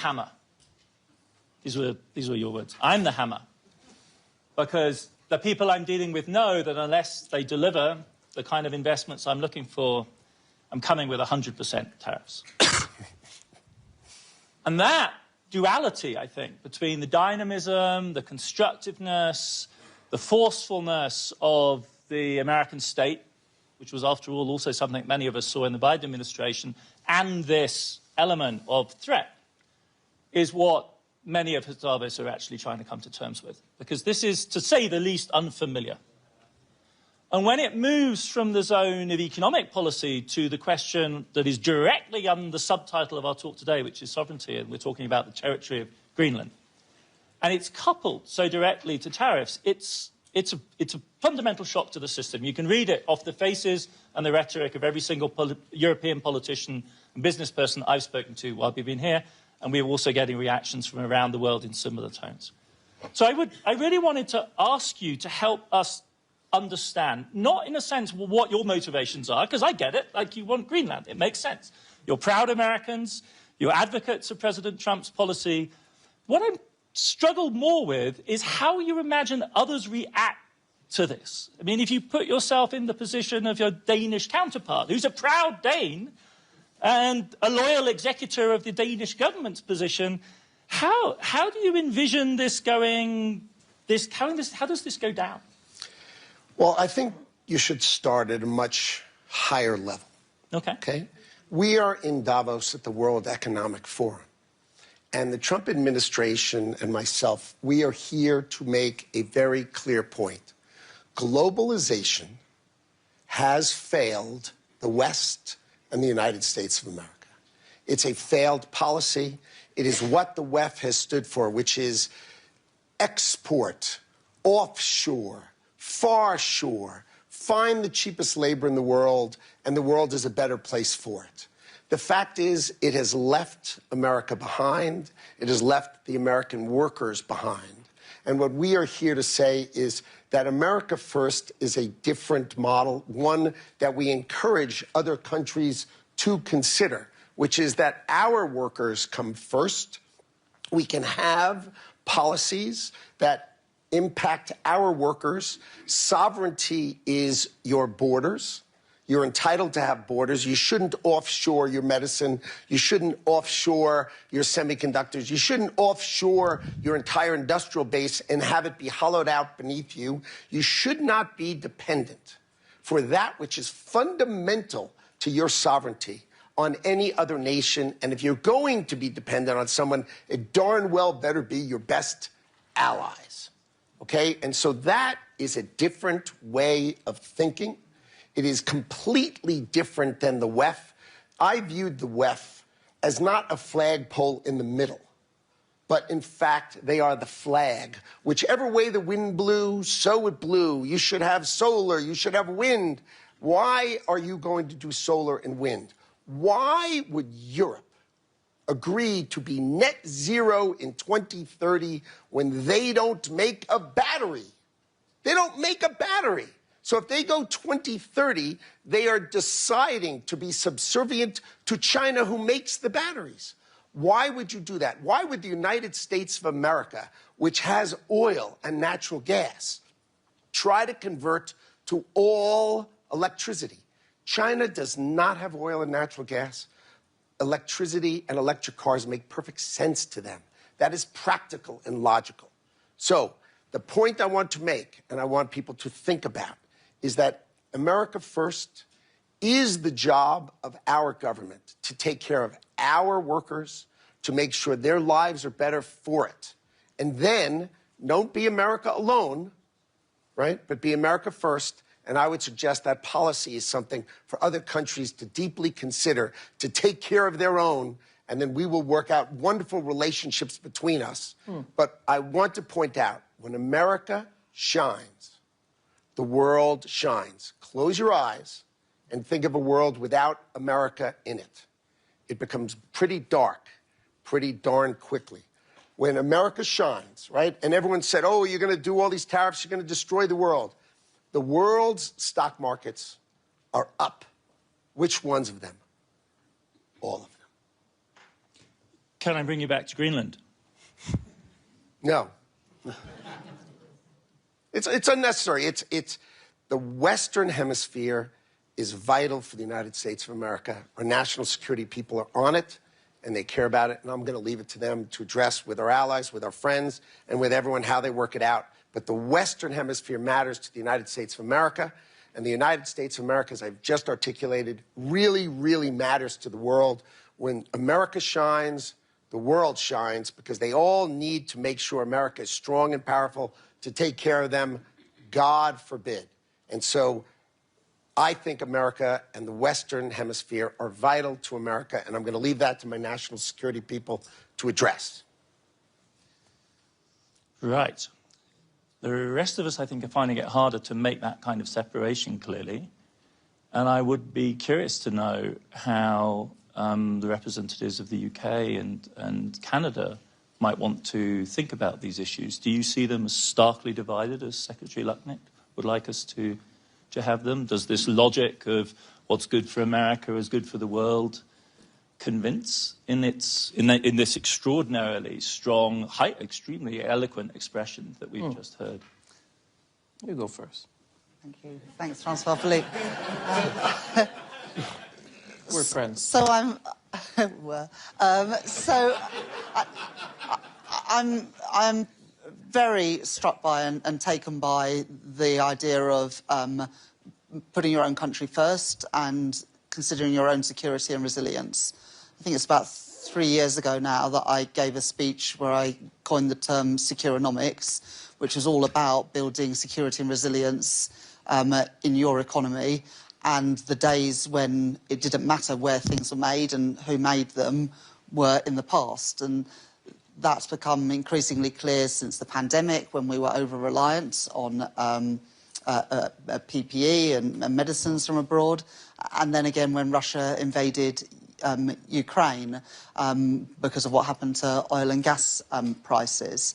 hammer. These were your words. I'm the hammer. Because the people I'm dealing with know that unless they deliver the kind of investments I'm looking for, I'm coming with 100% tariffs. And that duality, I think, between the dynamism, the constructiveness, the forcefulness of the American state, which was, after all, also something many of us saw in the Biden administration, and this element of threat, is what many of Davos are actually trying to come to terms with. Because this is, to say the least, unfamiliar. And when it moves from the zone of economic policy to the question that is directly under the subtitle of our talk today, which is sovereignty, and we're talking about the territory of Greenland, and it's coupled so directly to tariffs, it's a fundamental shock to the system. You can read it off the faces and the rhetoric of every single European politician and business person I've spoken to while we've been here, and we're also getting reactions from around the world in similar tones. So I really wanted to ask you to help us understand, not in a sense what your motivations are, because I get it, like you want Greenland, it makes sense. You're proud Americans, you're advocates of President Trump's policy. What I struggle more with is how you imagine others react to this. I mean, if you put yourself in the position of your Danish counterpart, who's a proud Dane and a loyal executor of the Danish government's position, how do you envision this going, how does this go down? Well, I think you should start at a much higher level. Okay. We are in Davos at the World Economic Forum. And the Trump administration and myself, we are here to make a very clear point. Globalization has failed the West and the United States of America. It's a failed policy. It is what the WEF has stood for, which is export, offshore, far shore, find the cheapest labor in the world, and the world is a better place for it. The fact is, it has left America behind. It has left the American workers behind. And what we are here to say is that America First is a different model, one that we encourage other countries to consider, which is that our workers come first. We can have policies that impact our workers. Sovereignty is your borders. You're entitled to have borders. You shouldn't offshore your medicine. You shouldn't offshore your semiconductors. You shouldn't offshore your entire industrial base and have it be hollowed out beneath you. You should not be dependent for that which is fundamental to your sovereignty on any other nation. And if you're going to be dependent on someone, it darn well better be your best allies. Okay? And so that is a different way of thinking. It is completely different than the WEF. I viewed the WEF as not a flagpole in the middle, but in fact, they are the flag. Whichever way the wind blew, so it blew. You should have solar, you should have wind. Why are you going to do solar and wind? Why would Europe agree to be net zero in 2030 when they don't make a battery? They don't make a battery. So if they go 2030, they are deciding to be subservient to China, who makes the batteries. Why would you do that? Why would the United States of America, which has oil and natural gas, try to convert to all electricity? China does not have oil and natural gas. Electricity and electric cars make perfect sense to them. That is practical and logical. So the point I want to make, and I want people to think about, is that America First is the job of our government to take care of our workers, to make sure their lives are better for it. And then don't be America alone, right? But be America First. And I would suggest that policy is something for other countries to deeply consider, to take care of their own, and then we will work out wonderful relationships between us. But I want to point out, when America shines, the world shines. Close your eyes and think of a world without America in it. It becomes pretty dark, pretty darn quickly. When America shines, right? And everyone said, oh, you're going to do all these tariffs, you're going to destroy the world. The world's stock markets are up. Which ones of them? All of them. Can I bring you back to Greenland? No. It's unnecessary. It's the Western Hemisphere is vital for the United States of America. Our national security people are on it, and they care about it, and I'm going to leave it to them to address with our allies, with our friends, and with everyone how they work it out. But the Western Hemisphere matters to the United States of America, and the United States of America, as I've just articulated, really, really matters to the world. When America shines, the world shines, because they all need to make sure America is strong and powerful to take care of them, God forbid. And so I think America and the Western Hemisphere are vital to America, and I'm going to leave that to my national security people to address. Right. The rest of us, I think, are finding it harder to make that kind of separation clearly. And I would be curious to know how the representatives of the UK and Canada might want to think about these issues. Do you see them as starkly divided, as Secretary Lutnick would like us to have them? Does this logic of what's good for America is good for the world convince in this extraordinarily strong, extremely eloquent expression that we've just heard? You go first. Thank you. Thanks, François-Philippe. We're friends. So I'm very struck by and taken by the idea of putting your own country first and considering your own security and resilience. I think it's about 3 years ago now that I gave a speech where I coined the term securonomics, which was all about building security and resilience in your economy. And the days when it didn't matter where things were made and who made them were in the past. And that's become increasingly clear since the pandemic, when we were over-reliant on PPE and medicines from abroad. And then again when Russia invaded Ukraine because of what happened to oil and gas prices.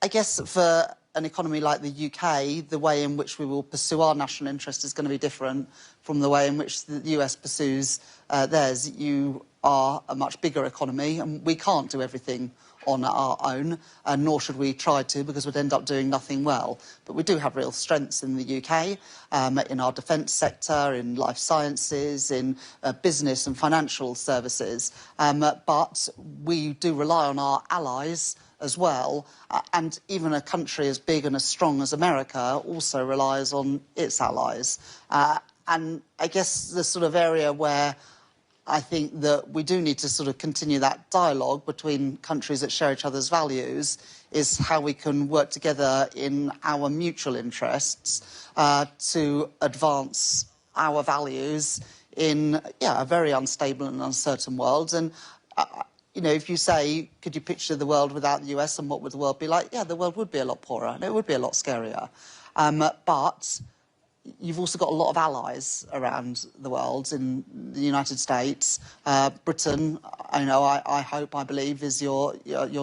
I guess for an economy like the UK, the way in which we will pursue our national interest is going to be different from the way in which the US pursues theirs. You are a much bigger economy, and we can't do everything on our own, nor should we try to, because we'd end up doing nothing well. But we do have real strengths in the UK, in our defence sector, in life sciences, in business and financial services. But we do rely on our allies as well, and even a country as big and as strong as America also relies on its allies. And I guess the sort of area where I think that we do need to sort of continue that dialogue between countries that share each other's values is how we can work together in our mutual interests to advance our values in a very unstable and uncertain world. And you know, if you say, could you picture the world without the US and what would the world be like? Yeah, the world would be a lot poorer and it would be a lot scarier. But you've also got a lot of allies around the world. In the United States, Britain, I hope, I believe, is your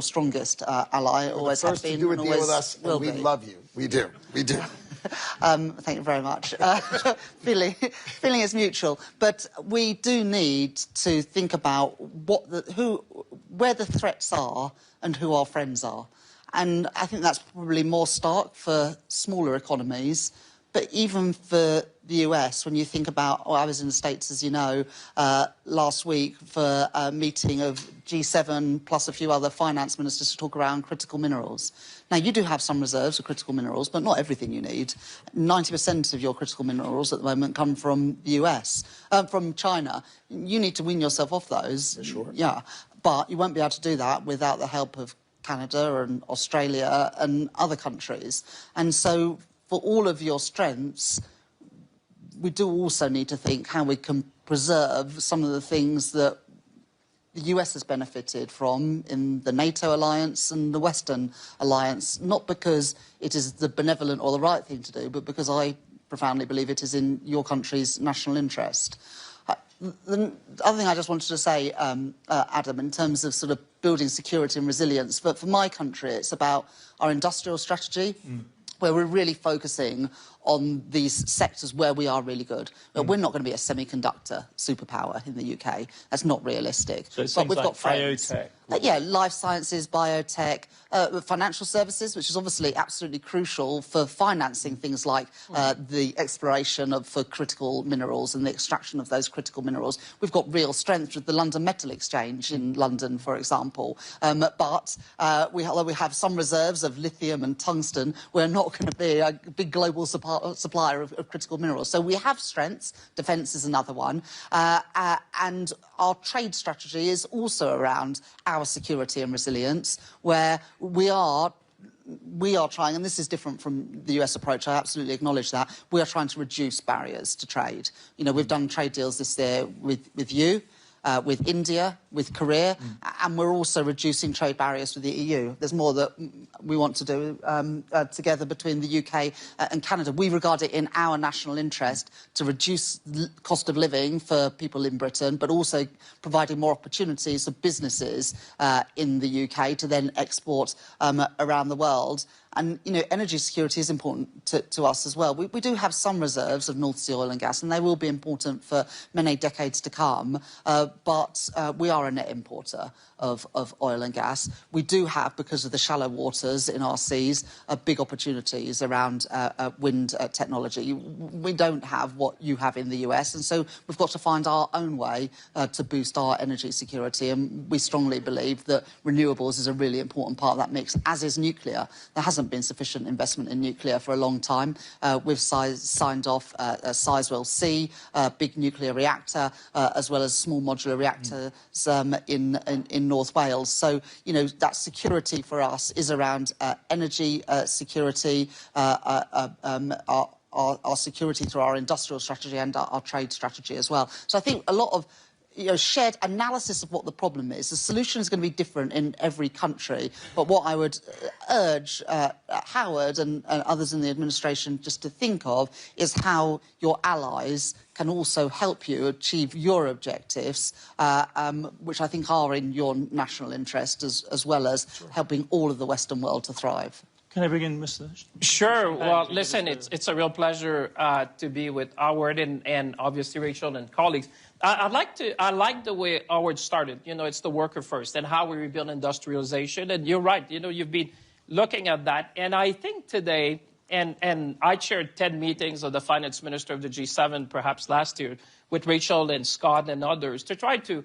strongest ally. Always has been. Do a deal with us, and we love you. We do. We do. Thank you very much. Feeling is mutual, but we do need to think about where the threats are and who our friends are. And I think that's probably more stark for smaller economies. But even for the US, when you think about, I was in the States, as you know, last week for a meeting of G7 plus a few other finance ministers to talk around critical minerals. Now, you do have some reserves of critical minerals, but not everything you need. 90% of your critical minerals at the moment come from the US, from China. You need to wean yourself off those. Sure. Yeah, but you won't be able to do that without the help of Canada and Australia and other countries. And so for all of your strengths, we do also need to think how we can preserve some of the things that the US has benefited from in the NATO alliance and the Western alliance, not because it is the benevolent or the right thing to do, but because I profoundly believe it is in your country's national interest. The other thing I just wanted to say, Adam, in terms of sort of building security and resilience, but for my country, it's about our industrial strategy, where we're really focusing on these sectors where we are really good. But we're not going to be a semiconductor superpower in the UK. That's not realistic. So but we've like got friends. biotech. Yeah, life sciences, biotech, financial services, which is obviously absolutely crucial for financing things like the exploration for critical minerals and the extraction of those critical minerals. We've got real strength with the London Metal Exchange in London, for example. But although we have some reserves of lithium and tungsten, we're not going to be a big global supplier of critical minerals. So we have strengths. Defence is another one. And our trade strategy is also around our security and resilience, where we are trying, and this is different from the US approach, I absolutely acknowledge that, we are trying to reduce barriers to trade. You know, we've done trade deals this year with you, with India, with Korea, and we're also reducing trade barriers with the EU. There's more that we want to do together between the UK and Canada. We regard it in our national interest to reduce cost of living for people in Britain, but also providing more opportunities for businesses in the UK to then export around the world. And, you know, energy security is important to us as well. We do have some reserves of North Sea oil and gas, and they will be important for many decades to come. But we are a net importer of oil and gas. We do have, because of the shallow waters in our seas, big opportunities around wind technology. We don't have what you have in the US, and so we've got to find our own way to boost our energy security. And we strongly believe that renewables is a really important part of that mix, as is nuclear. There hasn't been sufficient investment in nuclear for a long time. We've signed off Sizewell C, big nuclear reactor, as well as small modular reactors in North Wales. So, you know, that security for us is around energy security, our security through our industrial strategy and our trade strategy as well. So I think a lot of shared analysis of what the problem is. The solution is going to be different in every country, but what I would urge Howard and others in the administration just to think of is how your allies can also help you achieve your objectives, which I think are in your national interest, as well as helping all of the Western world to thrive. Can I begin, Mr. Sure. Well, listen, it's a real pleasure to be with Howard and obviously Rachel and colleagues. I like the way Howard started. You know, it's the worker first and how we rebuild industrialization. And you're right. You know, you've been looking at that. And I think today, and I chaired 10 meetings of the finance minister of the G7, perhaps last year, with Rachel and Scott and others to try to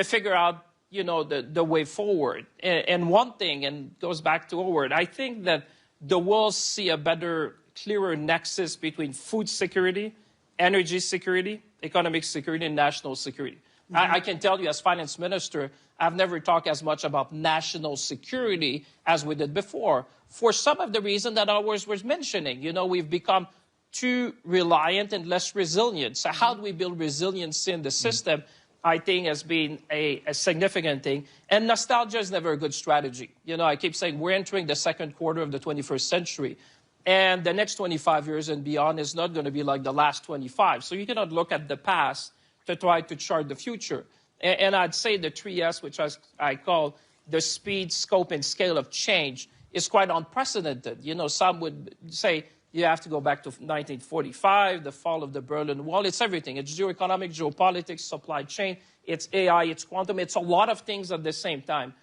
figure out, you know, the way forward. And one thing, and goes back to Howard, I think that the world see a better, clearer nexus between food security, energy security, economic security, and national security. I can tell you, as finance minister, I've never talked as much about national security as we did before, for some of the reason that Howard was mentioning. You know, we've become too reliant and less resilient. So how do we build resilience in the system? I think has been a significant thing. And nostalgia is never a good strategy. You know, I keep saying we're entering the second quarter of the 21st century. And the next 25 years and beyond is not going to be like the last 25. So you cannot look at the past to try to chart the future. And I'd say the 3S, which I call the speed, scope, and scale of change, is quite unprecedented. You know, some would say you have to go back to 1945, the fall of the Berlin Wall. It's everything. It's geoeconomic, geopolitics, supply chain. It's AI, it's quantum. It's a lot of things at the same time.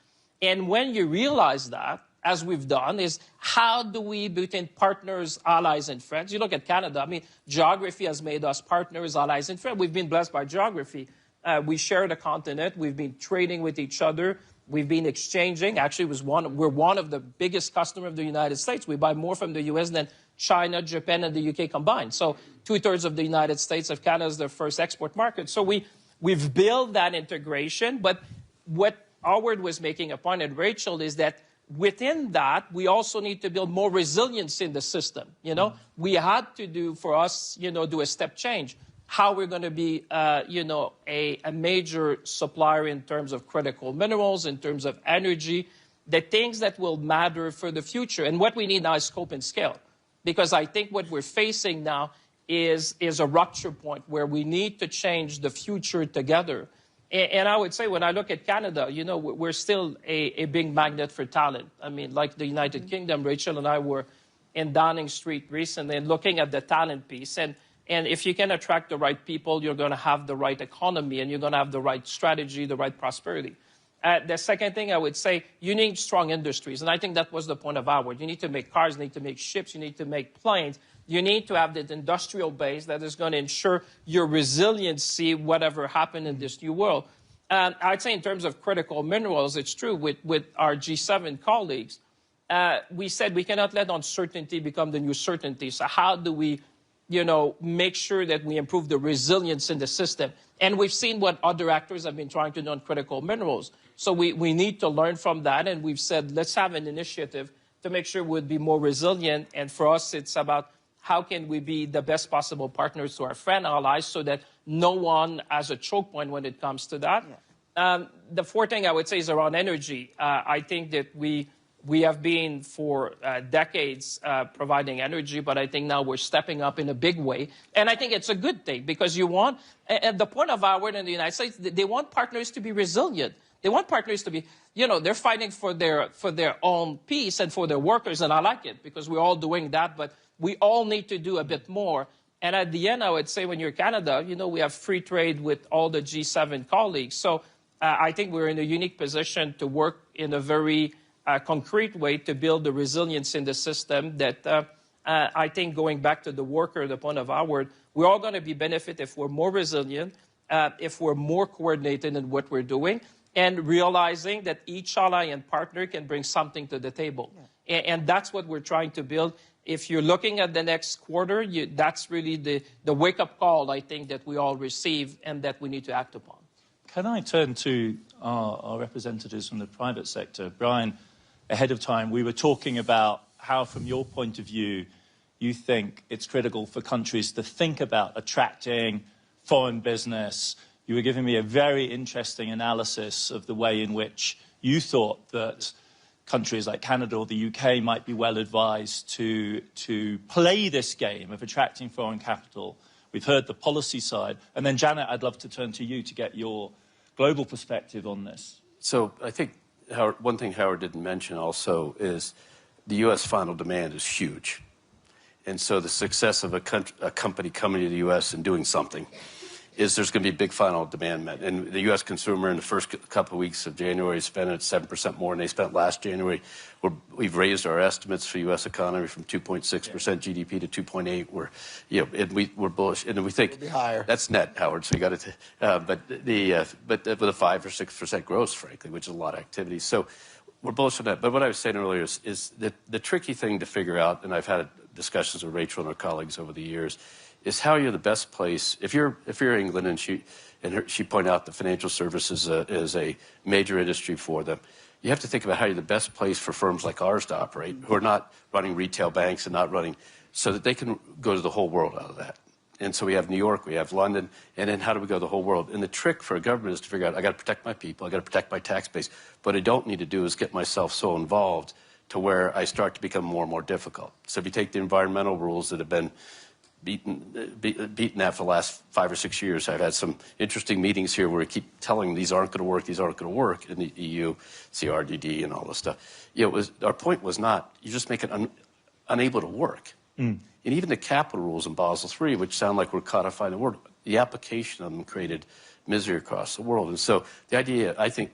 And when you realize that, as we've done, is how do we, between partners, allies, and friends? You look at Canada. I mean, geography has made us partners, allies, and friends. We've been blessed by geography. We share the continent. We've been trading with each other. We've been exchanging. Actually, we're one of the biggest customers of the United States. We buy more from the U.S. than China, Japan, and the U.K. combined. So 2/3 of the United States of Canada is their first export market. So we've built that integration. But what Howard was making a point, and Rachel, is that within that, we also need to build more resilience in the system. You know, we had to do a step change. How we're going to be, a major supplier in terms of critical minerals, in terms of energy, the things that will matter for the future. And what we need now is scope and scale. Because I think what we're facing now is a rupture point where we need to change the future together. And I would say when I look at Canada, you know, we're still a big magnet for talent. I mean, like the United Kingdom, Rachel and I were in Downing Street recently and looking at the talent piece. And if you can attract the right people, you're going to have the right economy and you're going to have the right strategy, the right prosperity. The second thing I would say, you need strong industries. And I think that was the point of Howard. You need to make cars, you need to make ships, you need to make planes. You need to have that industrial base that is going to ensure your resiliency, whatever happened in this new world. I'd say in terms of critical minerals, it's true with our G7 colleagues. We said we cannot let uncertainty become the new certainty. So how do we, make sure that we improve the resilience in the system? And we've seen what other actors have been trying to do on critical minerals. So we need to learn from that. And we've said, let's have an initiative to make sure we'd be more resilient. And for us, it's about how can we be the best possible partners to our friend allies so that no one has a choke point when it comes to that. Yeah. The fourth thing I would say is around energy. I think that we have been for decades providing energy, but I think now we're stepping up in a big way. And I think it's a good thing because you want, at the point of Howard in the United States, they want partners to be resilient. They want partners to be, they're fighting for their own peace and for their workers, and I like it because we're all doing that, but we all need to do a bit more. And at the end, I would say when you're Canada, we have free trade with all the G7 colleagues. So I think we're in a unique position to work in a very concrete way to build the resilience in the system that I think going back to the worker, the point of Howard, we're all going to be benefit if we're more resilient, if we're more coordinated in what we're doing, and realizing that each ally and partner can bring something to the table. Yeah. And that's what we're trying to build. If you're looking at the next quarter, that's really the wake-up call, I think, that we all receive and that we need to act upon. Can I turn to our representatives from the private sector? Brian, ahead of time, we were talking about how, from your point of view, you think it's critical for countries to think about attracting foreign business. You were giving me a very interesting analysis of the way in which you thought that countries like Canada or the UK might be well advised to play this game of attracting foreign capital. We've heard the policy side. And then, Janet, I'd love to turn to you to get your global perspective on this. So I think one thing Howard didn't mention also is the U.S. final demand is huge. And so the success of a company coming to the U.S. and doing something is there's going to be big final demand met. And the U.S. consumer in the first couple of weeks of January spent 7% more than they spent last January. We've raised our estimates for the U.S. economy from 2.6% GDP to 2.8. We're bullish, and we think that's net, Howard. So you got to, but with a 5 or 6% growth, frankly, which is a lot of activity. So we're bullish on that. But what I was saying earlier is that the tricky thing to figure out, and I've had discussions with Rachel and her colleagues over the years, is how you're the best place. If you're England, and she pointed out the financial services is a major industry for them, you have to think about how you're the best place for firms like ours to operate, who are not running retail banks and not running, so that they can go to the whole world out of that. And so we have New York, we have London, and then how do we go to the whole world? And the trick for a government is to figure out, I got to protect my people, I got to protect my tax base. What I don't need to do is get myself so involved to where I start to become more and more difficult. So if you take the environmental rules that have been beaten that for the last 5 or 6 years. I've had some interesting meetings here where we keep telling these aren't going to work, these aren't going to work in the EU, CRDD and all this stuff. Our point was not, you just make it unable to work. And even the capital rules in Basel III, which sound like we're codifying the world, the application of them created misery across the world. And so the idea, I think,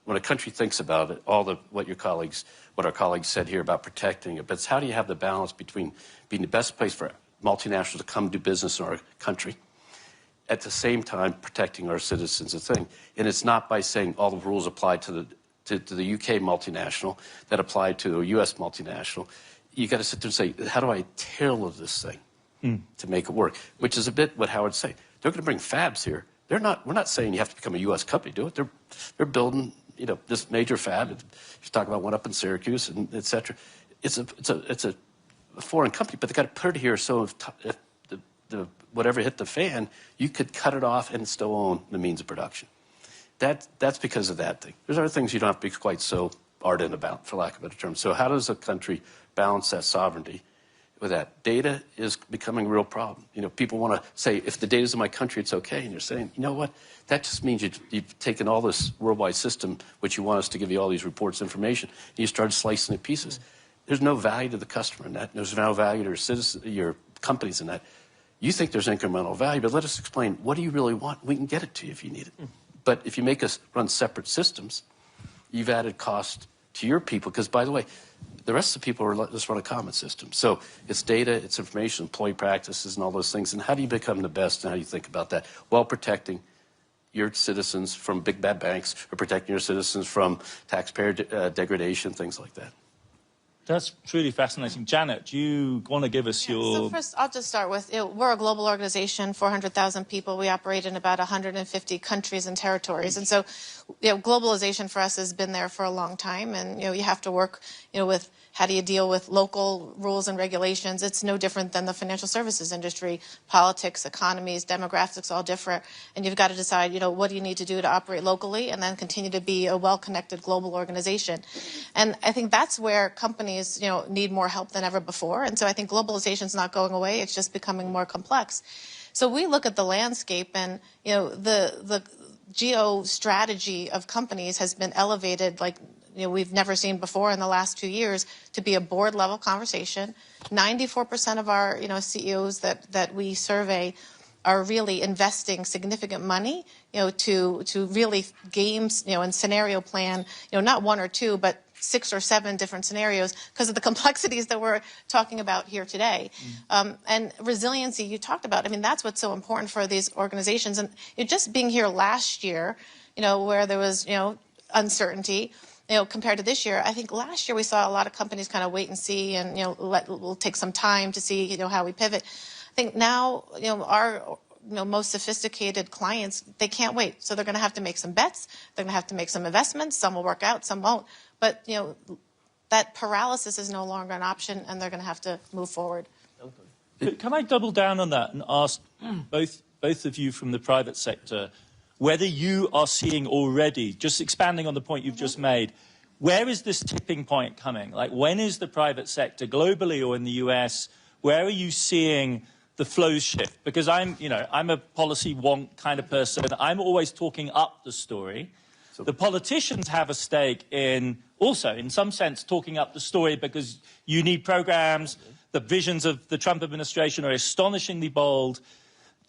when a country thinks about it, what our colleagues said here about protecting it, but it's how do you have the balance between being the best place for multinationals to come do business in our country, at the same time protecting our citizens a thing. And it's not by saying all the rules apply to the UK multinational that apply to a US multinational. You got to sit there and say, how do I tailor this thing to make it work? Which is a bit what Howard's saying. They're going to bring fabs here. We're not saying you have to become a US company to do it. They're building, this major fab. You're talking about one up in Syracuse and et cetera. It's a foreign company, but they got to put it here so if the whatever hit the fan, you could cut it off and still own the means of production. That's because of that thing. There's other things you don't have to be quite so ardent about, for lack of a better term. So how does a country balance that sovereignty with that? Data is becoming a real problem. People want to say, if the data's in my country, it's okay. And you're saying, you know what? That just means you've taken all this worldwide system, which you want us to give you all these reports, information, and you started slicing it pieces. there's no value to the customer in that. There's no value to your companies in that. You think there's incremental value, but let us explain, what do you really want? We can get it to you if you need it. But if you make us run separate systems, you've added cost to your people, because, by the way, the rest of the people are letting us run a common system. So it's data, it's information, employee practices, and all those things. And how do you become the best, and how do you think about that? While protecting your citizens from big bad banks, or protecting your citizens from taxpayer degradation, things like that. That's truly fascinating. Janet, do you want to give us your... So first, I'll just start with, we're a global organization, 400,000 people. We operate in about 150 countries and territories. And so, globalization for us has been there for a long time. And, you have to work, with how do you deal with local rules and regulations. It's no different than the financial services industry. Politics, economies, demographics, all different. And you've got to decide, what do you need to do to operate locally and then continue to be a well-connected global organization. And I think that's where companies, need more help than ever before. And so I think globalization is not going away. It's just becoming more complex. So we look at the landscape, and, the geostrategy of companies has been elevated like we've never seen before in the last 2 years, to be a board-level conversation. 94% of our CEOs that we survey are really investing significant money, to really games, and scenario plan, not one or two, but 6 or 7 different scenarios because of the complexities that we're talking about here today. And resiliency you talked about, that's what's so important for these organizations. And just being here last year, where there was, uncertainty, compared to this year, I think last year we saw a lot of companies kind of wait and see, and we'll take some time to see how we pivot. I think now our most sophisticated clients, they can't wait, so they're going to have to make some bets. They're going to have to make some investments. Some will work out, some won't. But that paralysis is no longer an option, and they're going to have to move forward. Can I double down on that and ask both of you from the private sector whether you are seeing already, just expanding on the point you've just made, where is this tipping point coming? Like, when is the private sector, globally or in the US, where are you seeing the flows shift? Because I'm a policy wonk kind of person. I'm always talking up the story. The politicians have a stake in also, in some sense, talking up the story because you need programs. The visions of the Trump administration are astonishingly bold.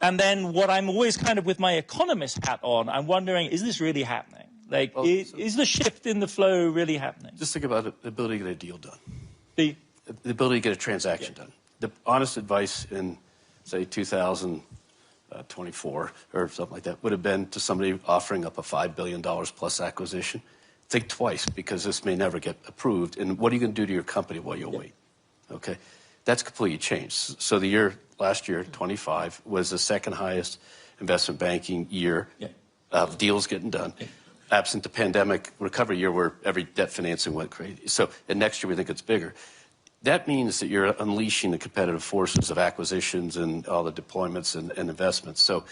And then what I'm always kind of with my economist hat on, I'm wondering, is this really happening? Like, is the shift in the flow really happening? Just think about the ability to get a deal done. The ability to get a transaction done. The honest advice in, say, 2024 or something like that would have been to somebody offering up a $5 billion plus acquisition. Think twice, because this may never get approved. And what are you going to do to your company while you wait? Okay? That's completely changed. So last year, 25, was the second highest investment banking year of deals getting done. Absent the pandemic recovery year where every debt financing went crazy. So, and next year we think it's bigger. That means that you're unleashing the competitive forces of acquisitions and all the deployments and investments. So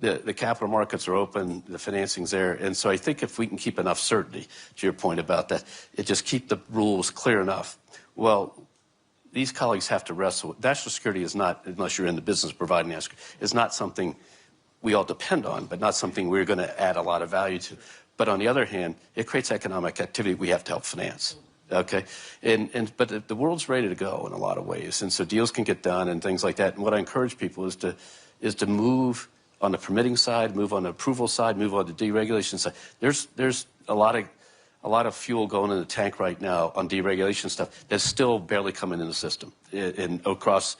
the capital markets are open, the financing's there. And so I think if we can keep enough certainty, to your point about that, just keep the rules clear enough. Well, these colleagues have to wrestle with. National security is not, unless you're in the business of providing national security, is not something we all depend on, but not something we're going to add a lot of value to. But on the other hand, it creates economic activity we have to help finance. Okay, but the world's ready to go in a lot of ways, and so deals can get done and things like that. And what I encourage people is to move on the permitting side, move on the approval side, move on the deregulation side. There's a lot of fuel going in the tank right now on deregulation stuff that's still barely coming in the system across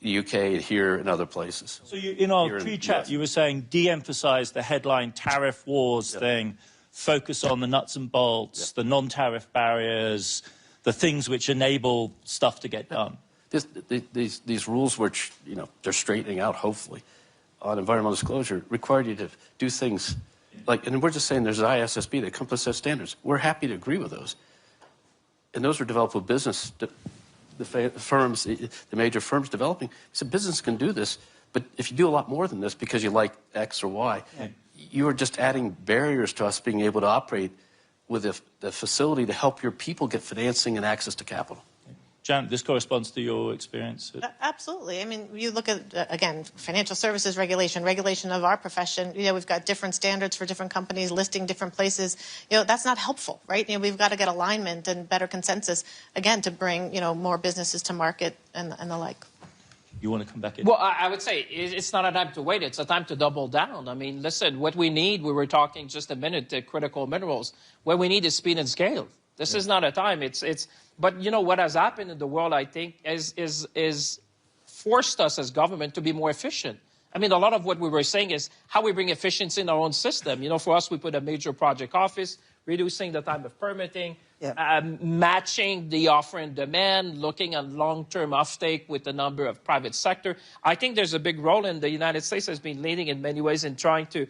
the UK and here and other places. So in our pre-chat, you were saying de-emphasize the headline tariff wars thing, focus on the nuts and bolts, the non-tariff barriers, the things which enable stuff to get done. These rules, which they're straightening out, hopefully, on environmental disclosure, require you to do things like, and we're just saying there's an ISSB that comes with set standards. We're happy to agree with those, and those are developed with business. The major firms developing. So business can do this, but if you do a lot more than this because you like X or Y, you are just adding barriers to us being able to operate with the facility to help your people get financing and access to capital. Janet, this corresponds to your experience. Absolutely. I mean, you look at, again, financial services regulation of our profession. We've got different standards for different companies listing different places. That's not helpful, right? We've got to get alignment and better consensus, again, to bring, more businesses to market and the like. You want to come back in? Well, I would say it's not a time to wait. It's a time to double down. I mean, listen, what we need, we were talking just a minute, critical minerals. What we need is speed and scale. This is not a time. But what has happened in the world, I think, is forced us as government to be more efficient. I mean, a lot of what we were saying is how we bring efficiency in our own system. For us, we put a major project office, reducing the time of permitting, matching the offer and demand, looking at long-term offtake with the number of private sector. I think there's a big role, and the United States has been leading in many ways in trying to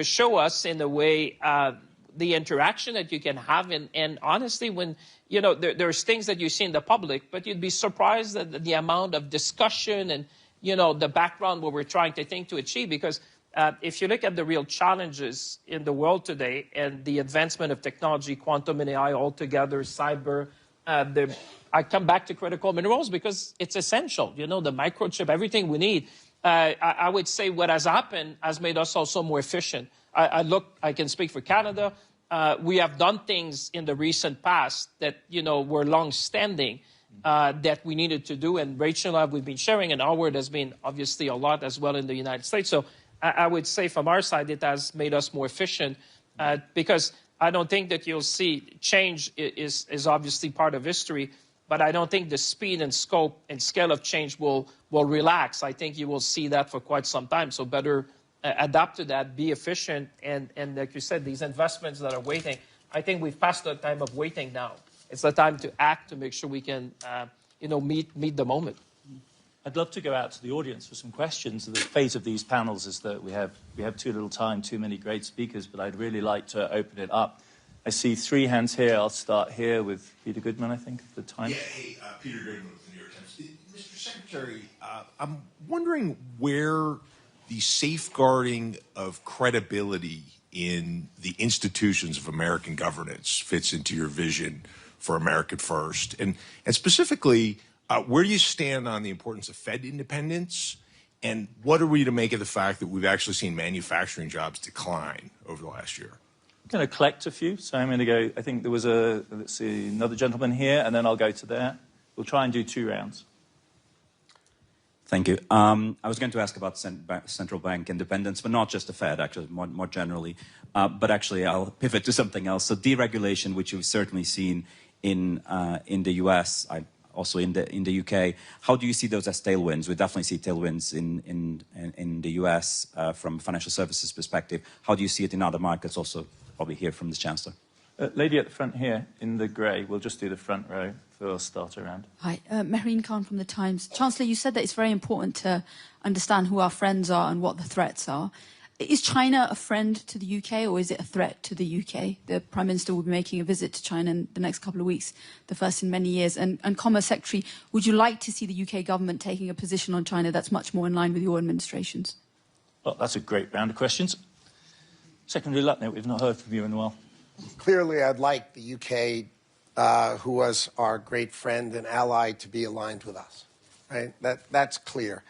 show us in a way the interaction that you can have. And honestly, when, there's things that you see in the public, but you'd be surprised at the amount of discussion and, the background what we're trying to achieve. Because if you look at the real challenges in the world today and the advancement of technology, quantum and AI altogether, cyber, I come back to critical minerals because it's essential. The microchip, everything we need. I would say what has happened has made us also more efficient. I can speak for Canada. We have done things in the recent past that, were long-standing that we needed to do. And Rachel and I, we've been sharing, and Howard has been obviously a lot as well in the United States. So I would say from our side, it has made us more efficient because I don't think that you'll see change is obviously part of history, but I don't think the speed and scope and scale of change will relax. I think you will see that for quite some time. So better adapt to that, be efficient, and like you said, these investments that are waiting, I think we've passed the time of waiting now. It's the time to act to make sure we can, meet the moment. I'd love to go out to the audience for some questions. The fate of these panels is that we have too little time, too many great speakers, but I'd really like to open it up. I see 3 hands here. I'll start here with Peter Goodman, I think, at the time. Yeah, hey, Peter Goodman with the New York Times. Mr. Secretary, I'm wondering where the safeguarding of credibility in the institutions of American governance fits into your vision for America First. And specifically, where do you stand on the importance of Fed independence? And what are we to make of the fact that we've actually seen manufacturing jobs decline over the last year? I'm going to collect a few. So I'm going to go, I think there was another gentleman here, and then I'll go to there. We'll try and do 2 rounds. Thank you. I was going to ask about central bank independence, but not just the Fed, actually, more generally. But actually, I'll pivot to something else. So deregulation, which you've certainly seen in the US, also in the UK. How do you see those as tailwinds? We definitely see tailwinds in the US from a financial services perspective. How do you see it in other markets? Also, probably hear from the Chancellor. Lady at the front here in the grey. We'll just do the front row for our starter round. Hi, Mehreen Khan from the Times. Chancellor, you said that it's very important to understand who our friends are and what the threats are. Is China a friend to the UK or is it a threat to the UK? The Prime Minister will be making a visit to China in the next couple of weeks, the first in many years. And Commerce Secretary, would you like to see the UK government taking a position on China that's much more in line with your administration's? Well, that's a great round of questions. Secretary Lutnick, we've not heard from you in a while. Clearly, I'd like the UK, who was our great friend and ally, to be aligned with us. Right? That's clear.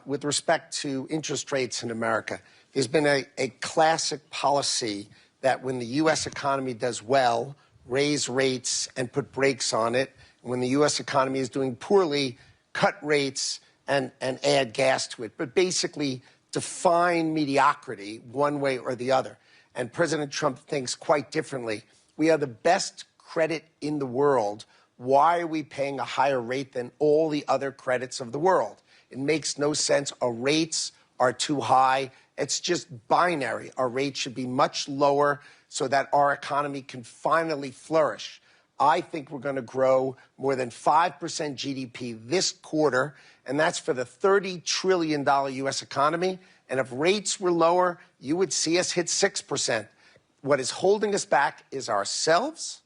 With respect to interest rates in America, there's been a classic policy that when the U.S. economy does well, raise rates and put brakes on it. And when the U.S. economy is doing poorly, cut rates and add gas to it. But basically define mediocrity one way or the other. And President Trump thinks quite differently. We are the best credit in the world. Why are we paying a higher rate than all the other credits of the world? It makes no sense. Our rates are too high. It's just binary. Our rates should be much lower so that our economy can finally flourish. I think we're going to grow more than 5% GDP this quarter, and that's for the $30 trillion U.S. economy. And if rates were lower, you would see us hit 6%. What is holding us back is ourselves.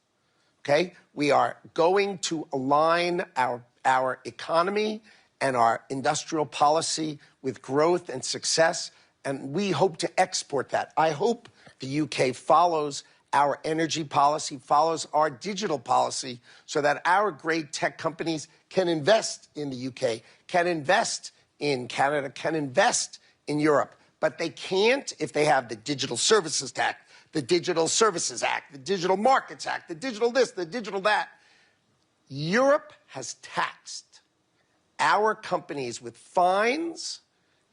Okay? We are going to align our economy and our industrial policy with growth and success, and we hope to export that. I hope the UK follows Our energy policy follows our digital policy so that our great tech companies can invest in the UK, can invest in Canada, can invest in Europe. But they can't if they have the Digital Services Act, the Digital Services Act, the Digital Markets Act, the digital this, the digital that. Europe has taxed our companies with fines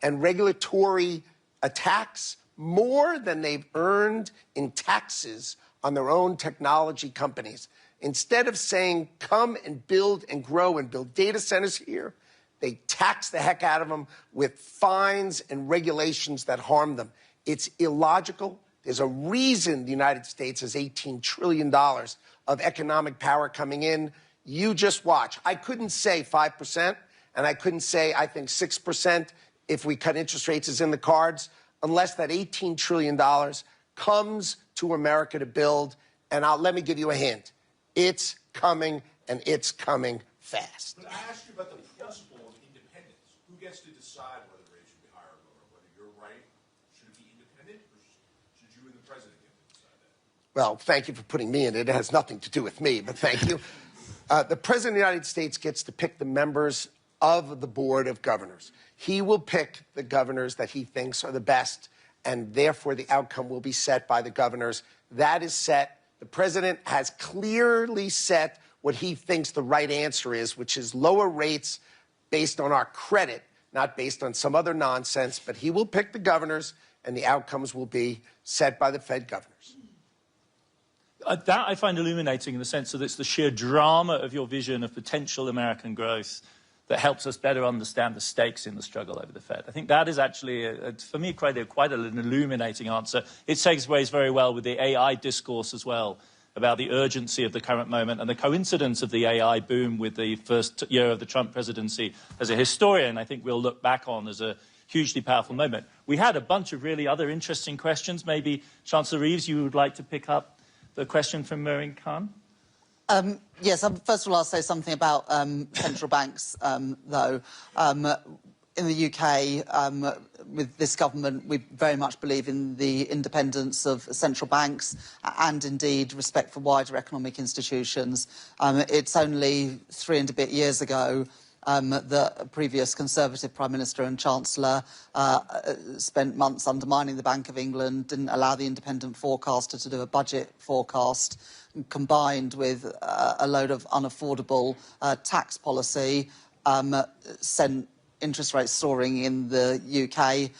and regulatory attacks more than they've earned in taxes on their own technology companies. Instead of saying, come and build and grow and build data centers here, they tax the heck out of them with fines and regulations that harm them. It's illogical. There's a reason the United States has $18 trillion of economic power coming in. You just watch. I couldn't say 5%, and I couldn't say, I think, 6% if we cut interest rates is in the cards, unless that $18 trillion comes to America to build. And let me give you a hint. It's coming, and it's coming fast. But I asked you about the principle of independence. Who gets to decide whether rates should be higher or lower? Whether you're right, should it be independent, or should you and the president get to decide that? Well, thank you for putting me in it. It has nothing to do with me, but thank you. The President of the United States gets to pick the members of the Board of Governors. He will pick the governors that he thinks are the best, and therefore the outcome will be set by the governors. That is set. The President has clearly set what he thinks the right answer is, which is lower rates based on our credit, not based on some other nonsense. But he will pick the governors, and the outcomes will be set by the Fed governors. That I find illuminating in the sense that it's the sheer drama of your vision of potential American growth that helps us better understand the stakes in the struggle over the Fed. I think that is actually, for me, quite an illuminating answer. It segues very well with the AI discourse as well, about the urgency of the current moment and the coincidence of the AI boom with the first year of the Trump presidency. As a historian, I think we'll look back on as a hugely powerful moment. We had a bunch of really other interesting questions. Maybe, Chancellor Reeves, you would like to pick up the question from Maureen Khan? Yes, first of all, I'll say something about central banks, though. In the UK, with this government, we very much believe in the independence of central banks and, indeed, respect for wider economic institutions. It's only 3 and a bit years ago that a previous Conservative Prime Minister and Chancellor spent months undermining the Bank of England, didn't allow the independent forecaster to do a budget forecast, combined with a load of unaffordable tax policy, sent interest rates soaring in the UK,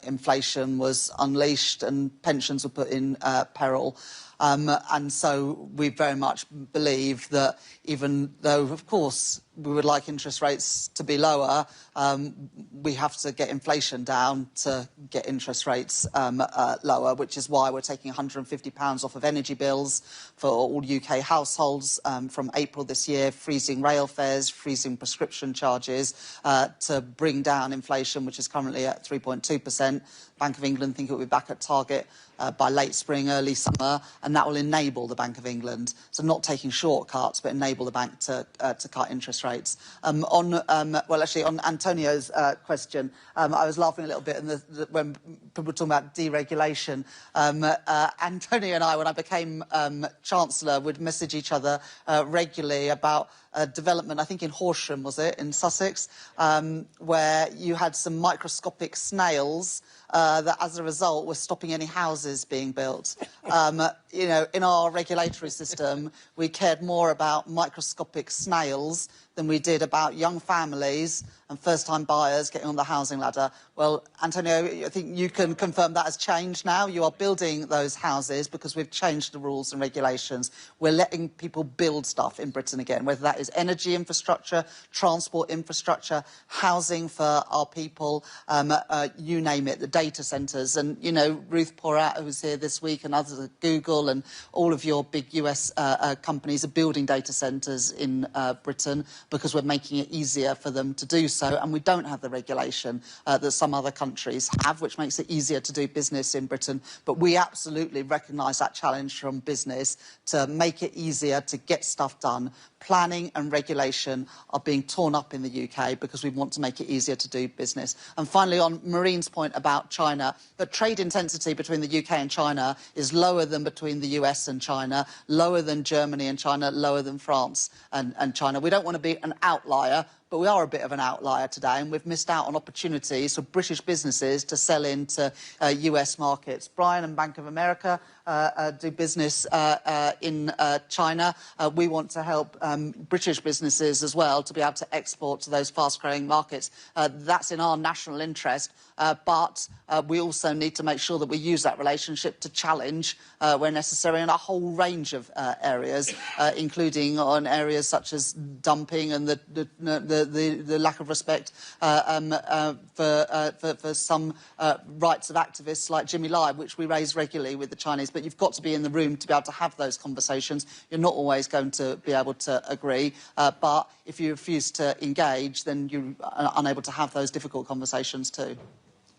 inflation was unleashed and pensions were put in peril. And so we very much believe that even though, of course, we would like interest rates to be lower, we have to get inflation down to get interest rates lower, which is why we're taking £150 off of energy bills for all UK households from April this year, freezing rail fares, freezing prescription charges to bring down inflation, which is currently at 3.2%. Bank of England think it will be back at target by late spring, early summer, and that will enable the Bank of England, so not taking shortcuts, but enable the bank to cut interest rates. On Antonio's question, I was laughing a little bit when people were talking about deregulation. Antonio and I, when I became Chancellor, would message each other regularly about development, I think in Horsham, was it, in Sussex, where you had some microscopic snails that, as a result, were stopping any houses being built. You know, in our regulatory system, we cared more about microscopic snails than we did about young families and first-time buyers getting on the housing ladder. Well, Antonio, I think you can confirm that has changed now. You are building those houses because we've changed the rules and regulations. We're letting people build stuff in Britain again, whether that is energy infrastructure, transport infrastructure, housing for our people, you name it, the data centres. And, you know, Ruth Porat, who's here this week, and others at Google and all of your big US companies are building data centres in Britain. because we're making it easier for them to do so, and we don't have the regulation that some other countries have, which makes it easier to do business in Britain. But we absolutely recognise that challenge from business to make it easier to get stuff done. Planning and regulation are being torn up in the UK because we want to make it easier to do business. And finally, on Maureen's point about China, the trade intensity between the UK and China is lower than between the US and China, lower than Germany and China, lower than France and China. We don't want to be an outlier, but we are a bit of an outlier today, and we've missed out on opportunities for British businesses to sell into US markets. Brian and Bank of America do business in China. We want to help British businesses as well to be able to export to those fast-growing markets. That's in our national interest, but we also need to make sure that we use that relationship to challenge where necessary in a whole range of areas, including on areas such as dumping and the lack of respect for some rights of activists like Jimmy Lai, which we raise regularly with the Chinese. But you've got to be in the room to be able to have those conversations. You're not always going to be able to agree, but if you refuse to engage, then you're unable to have those difficult conversations too.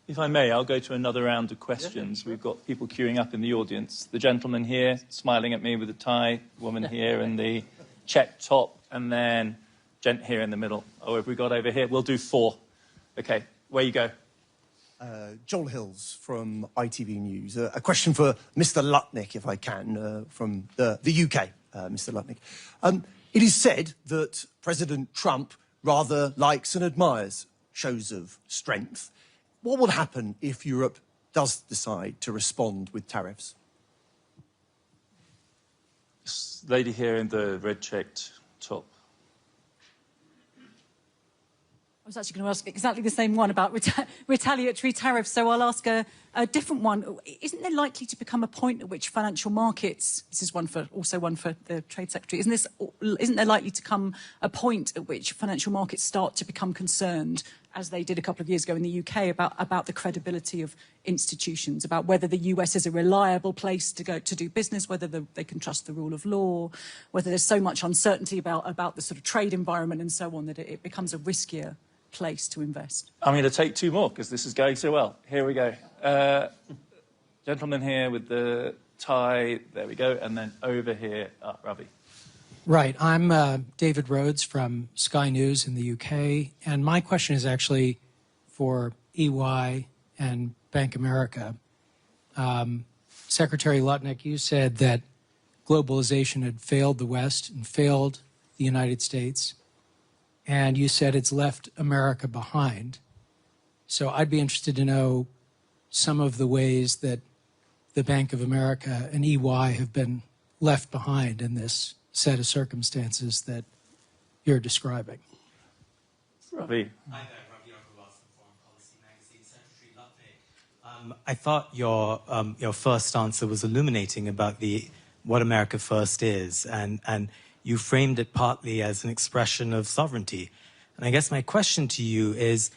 If I may, I'll go to another round of questions. Yeah. We've got people queuing up in the audience. The gentleman here, smiling at me with a tie, woman here in the checked top, and then gent here in the middle. Oh, have we got over here? We'll do 4. Okay, where you go? Joel Hills from ITV News. A question for Mr. Lutnick, if I can, from the UK, Mr. Lutnick. It is said that President Trump rather likes and admires shows of strength. What will happen if Europe does decide to respond with tariffs? This lady here in the red checked top. I was actually going to ask exactly the same one about retaliatory tariffs, so I'll ask a different one. Isn't there likely to become a point at which financial markets, this is also one for the Trade Secretary, isn't there likely to come a point at which financial markets start to become concerned, as they did a couple of years ago in the UK, about the credibility of institutions, about whether the US is a reliable place to go to do business, whether they can trust the rule of law, whether there's so much uncertainty about the sort of trade environment and so on that it becomes a riskier place to invest? I'm going to take 2 more because this is going so well. Here we go. Gentleman here with the tie. There we go. And then over here, Ravi. Right. I'm David Rhodes from Sky News in the UK. And my question is actually for EY and Bank America. Secretary Lutnick, you said that globalization had failed the West and failed the United States. And you said it's left America behind. So I'd be interested to know some of the ways that the Bank of America and EY have been left behind in this set of circumstances that you're describing. Ravi. Hi there, Ravi Agrawal from Foreign Policy Magazine. Secretary Lutnick, I thought your first answer was illuminating about what America First is, and you framed it partly as an expression of sovereignty. And I guess my question to you is,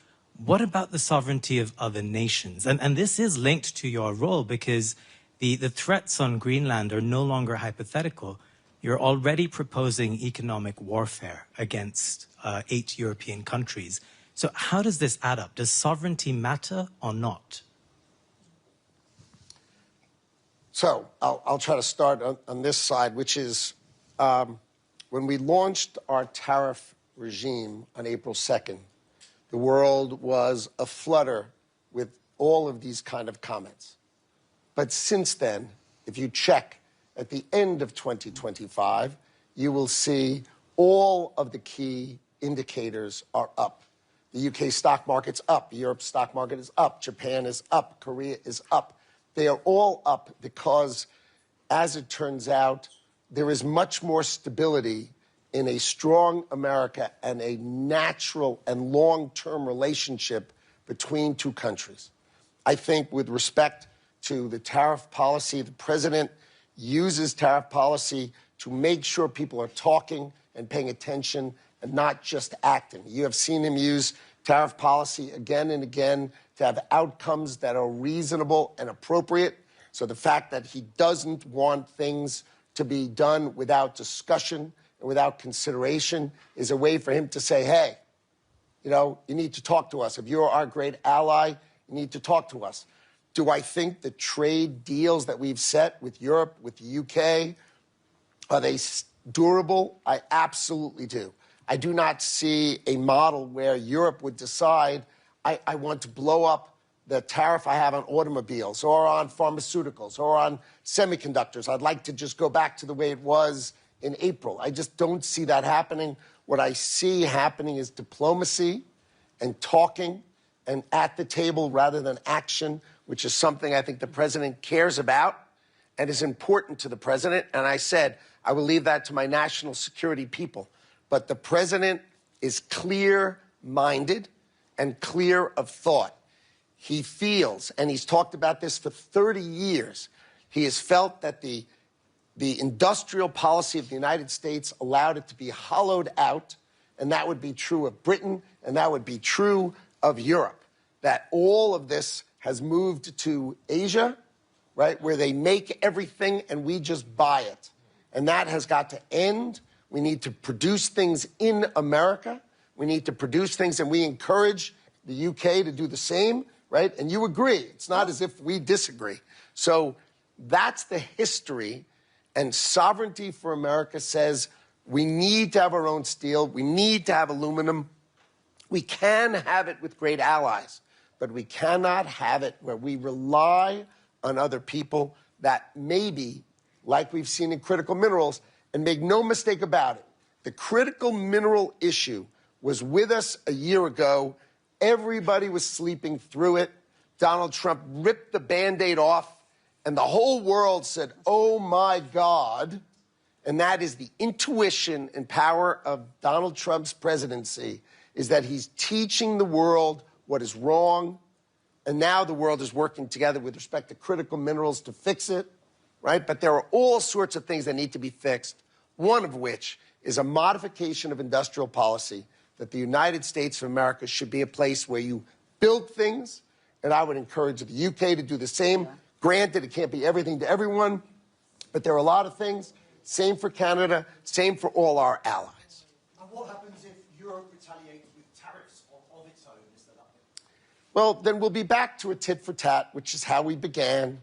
what about the sovereignty of other nations? And this is linked to your role because the threats on Greenland are no longer hypothetical. You're already proposing economic warfare against 8 European countries. So how does this add up? Does sovereignty matter or not? So I'll try to start on this side, which is when we launched our tariff regime on April 2nd, the world was aflutter with all of these kind of comments. But since then, if you check at the end of 2025, you will see all of the key indicators are up. The UK stock market's up, Europe's stock market is up, Japan is up, Korea is up. They are all up because, as it turns out, there is much more stability in a strong America and a natural and long-term relationship between 2 countries. I think with respect to the tariff policy, the president uses tariff policy to make sure people are talking and paying attention and not just acting. You have seen him use tariff policy again and again to have outcomes that are reasonable and appropriate. So the fact that he doesn't want things to be done without discussion and without consideration is a way for him to say, hey, you know, you need to talk to us. If you're our great ally, you need to talk to us. Do I think the trade deals that we've set with Europe, with the UK, are they durable? I absolutely do. I do not see a model where Europe would decide, I want to blow up the tariff I have on automobiles or on pharmaceuticals or on semiconductors. I'd like to just go back to the way it was in April. I just don't see that happening. What I see happening is diplomacy and talking and at the table rather than action, which is something I think the president cares about and is important to the president. And I said, I will leave that to my national security people. But the president is clear-minded and clear of thought. He feels, and he's talked about this for 30 years, he has felt that the industrial policy of the United States allowed it to be hollowed out, and that would be true of Britain, and that would be true of Europe, that all of this has moved to Asia, right, where they make everything and we just buy it. And that has got to end. We need to produce things in America. We need to produce things, and we encourage the UK to do the same, right? And you agree. It's not as if we disagree. So that's the history. And Sovereignty for America says we need to have our own steel. We need to have aluminum. We can have it with great allies, but we cannot have it where we rely on other people that maybe, like we've seen in critical minerals, and make no mistake about it, the critical mineral issue was with us a year ago. Everybody was sleeping through it. Donald Trump ripped the Band-Aid off, and the whole world said, oh, my God. And that is the intuition and power of Donald Trump's presidency, is that he's teaching the world what is wrong, and now the world is working together with respect to critical minerals to fix it, right? But there are all sorts of things that need to be fixed, one of which is a modification of industrial policy, that the United States of America should be a place where you build things, and I would encourage the UK to do the same. Yeah. Granted, it can't be everything to everyone, but there are a lot of things. Same for Canada, same for all our allies. And what happens if Europe retaliates with tariffs of its own, Mr. Lutnick? Well, then we'll be back to a tit for tat, which is how we began,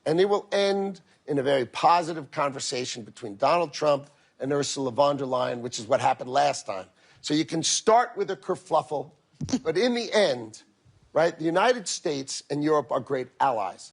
and it will end in a very positive conversation between Donald Trump and Ursula von der Leyen, which is what happened last time. So you can start with a kerfluffle, but in the end, right, the United States and Europe are great allies.